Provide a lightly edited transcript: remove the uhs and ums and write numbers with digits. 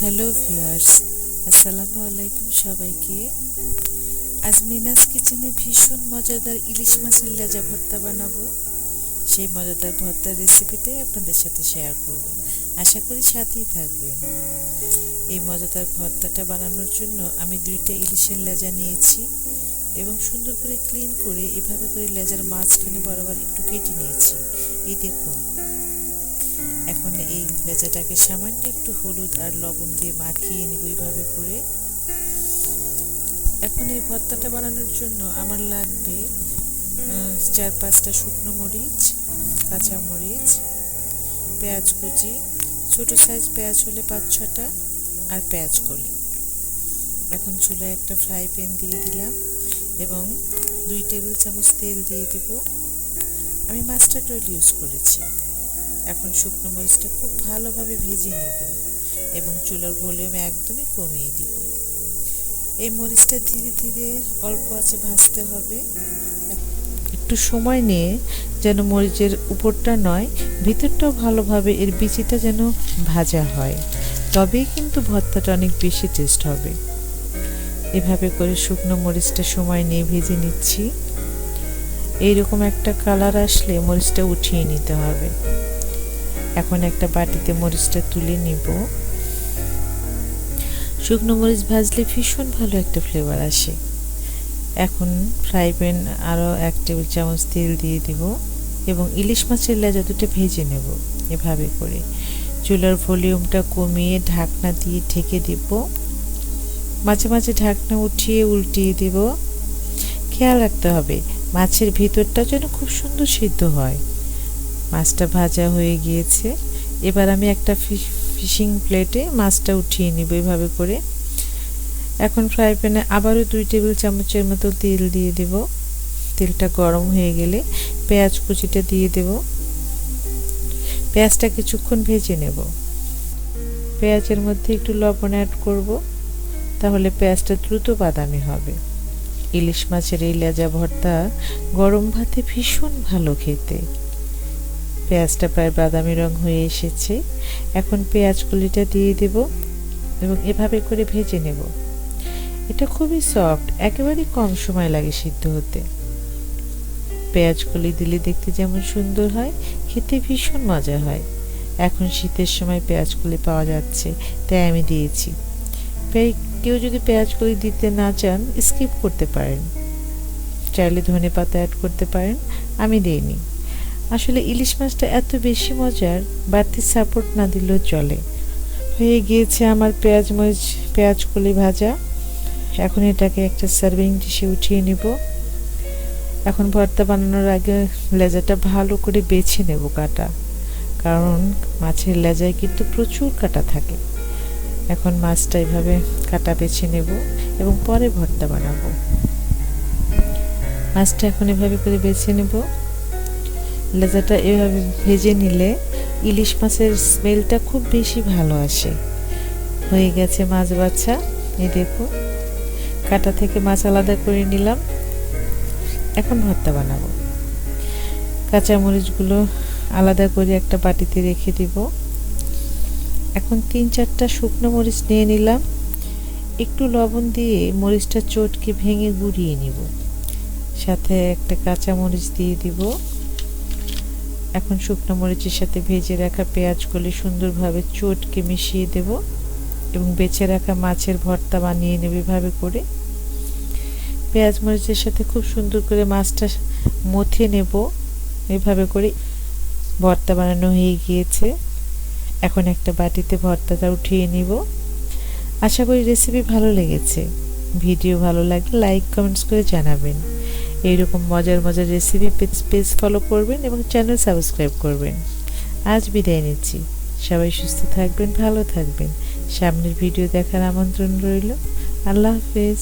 Hello viewers, আসসালামু আলাইকুম সবাইকে। আজ মিনাস কিচেনে ভীষণ মজাদার ইলিশ মাছের লেজা ভর্তা বানাবো। সেই মজাদার ভর্তার রেসিপিটাই আপনাদের সাথে শেয়ার করব। আশা করি সাথেই থাকবেন। এই মজাদার ভর্তাটা বানানোর জন্য আমি 2টা ইলিশের লেজা নিয়েছি এবং সুন্দর করে ক্লিন করে এভাবে করে লেজার মাঝখানে বরাবর একটু কেটে নিয়েছি। এই দেখুন, এখন এই লেজাটাকে সামান্য একটু হলুদ আর লবণ দিয়ে মাখিয়ে নিব এইভাবে করে। এখন এই ভর্তাটা বানানোর জন্য আমার লাগবে 4-5টা শুকনো মরিচ, কাঁচা মরিচ, পেঁয়াজ কুচি, ছোট সাইজ পেঁয়াজ হলে 5-6টা, আর পেঁয়াজ কলি। এখন চুলায় একটা ফ্রাই প্যান দিয়ে দিলাম এবং 2 টেবিল চামচ তেল দিয়ে দিব। আমি মাস্টার্ড অয়েল ইউজ করেছি। এখন শুকনো মরিচটা খুব ভালোভাবে ভেজে নেব এবং চুলার ভলিউম একদমই কমিয়ে দিব। এই মরিচটা ধীরে ধীরে অল্প আঁচে ভাজতে হবে। একটু সময় নিয়ে যেন মরিচের উপরটা নয়, ভিতরটাও ভালোভাবে এর বিচিটা যেন ভাজা হয়, তবেই কিন্তু ভর্তাটা অনেক বেশি টেস্ট হবে। এভাবে করে শুকনো মরিচটা সময় নিয়ে ভেজে নিচ্ছি। এইরকম একটা কালার আসলে মরিচটা উঠিয়ে নিতে হবে। এখন একটা বাটিতে মরিচটা তুলে নিব। শুকনো মরিচ ভাজলে ভীষণ ভালো একটা ফ্লেভার আসে। এখন ফ্রাই প্যান আরও 1 টেবিল চামচ তেল দিয়ে দিব এবং ইলিশ মাছের লেজা 2টা ভেজে নেব এভাবে করে। চুলার ভলিউমটা কমিয়ে ঢাকনা দিয়ে ঢেকে দিব। মাঝে মাঝে ঢাকনা উঠিয়ে উল্টিয়ে দিব। খেয়াল রাখতে হবে মাছের ভিতরটা যেন খুব সুন্দর সিদ্ধ হয়। মাছটা ভাজা হয়ে গিয়েছে। এবার আমি একটা ফিশিং প্লেটে মাছটা উঠিয়ে নিব এভাবে করে। এখন ফ্রাই প্যানে আবারও 2 টেবিল চামচের মতো তেল দিয়ে দেব। তেলটা গরম হয়ে গেলে পেঁয়াজ কুচিটা দিয়ে দেব। পেঁয়াজটা কিছুক্ষণ ভেজে নেব। পেঁয়াজের মধ্যে একটু লবণ অ্যাড করব, তাহলে পেঁয়াজটা দ্রুত বাদামি হবে। ইলিশ মাছের এই লেজা ভর্তা গরম ভাতে ভীষণ ভালো খেতে। পেঁয়াজটা প্রায় বাদামি রং হয়ে এসেছে। এখন পেঁয়াজ কলিটা দিয়ে দেব এবং এভাবে করে ভেজে নেব। এটা খুবই সফট, একেবারেই কম সময় লাগে সিদ্ধ হতে। পেঁয়াজ কলি দিলে দেখতে যেমন সুন্দর হয়, খেতে ভীষণ মজা হয়। এখন শীতের সময় পেঁয়াজ কলি পাওয়া যাচ্ছে, তাই আমি দিয়েছি। কেউ যদি পেঁয়াজ কলি দিতে না চান স্কিপ করতে পারেন, চাইলে ধনেপাতা অ্যাড করতে পারেন। আমি দিইনি। আসলে ইলিশ মাছটা এত বেশি মজার, বাড়তি সাপোর্ট না দিলেও চলে। হয়ে গিয়েছে আমার পেঁয়াজ কলি ভাজা। এখন এটাকে একটা সার্ভিং ডিশে উঠিয়ে নেব। এখন ভর্তা বানানোর আগে লেজাটা ভালো করে বেছে নেব কাটা, কারণ মাছের লেজায় কিন্তু প্রচুর কাটা থাকে। এখন মাছটা এভাবে কাটা বেছে নেব এবং পরে ভর্তা বানাবো। মাছটা এখন এভাবে করে বেছে নেব। লেজাটা এভাবে ভেজে নিলে ইলিশ মাছের স্মেলটা খুব বেশি ভালো আসে। হয়ে গেছে মাছ বাছা। এই দেখুন, কাটা থেকে মাছ আলাদা করে নিলাম। এখন ভর্তা বানাবো। কাঁচামরিচগুলো আলাদা করে একটা বাটিতে রেখে দিব। এখন 3-4টা শুকনো মরিচ নিয়ে নিলাম। একটু লবণ দিয়ে মরিচটা চটকে ভেঙে গুঁড়িয়ে নিব। সাথে একটা কাঁচামরিচ দিয়ে দিব। এখন শুকনো মরিচের সাথে ভেজে রাখা পেঁয়াজগুলি সুন্দরভাবে চটকে মিশিয়ে দেব এবং বেছে রাখা মাছের ভর্তা বানিয়ে নেব এভাবে করে। পেঁয়াজ মরিচের সাথে খুব সুন্দর করে মাছটা মথে নেব এভাবে করে। ভর্তা বানানো হয়ে গিয়েছে। এখন একটা বাটিতে ভর্তাটা উঠিয়ে নিব। আশা করি রেসিপি ভালো লেগেছে। ভিডিও ভালো লাগলে লাইক কমেন্টস করে জানাবেন। এইরকম মজার মজার রেসিপি পেজ ফলো করবেন এবং চ্যানেল সাবস্ক্রাইব করবেন। আজ বিদায় নিচ্ছি। সবাই সুস্থ থাকবেন, ভালো থাকবেন। সামনের ভিডিও দেখার আমন্ত্রণ রইল। আল্লাহ হাফেজ।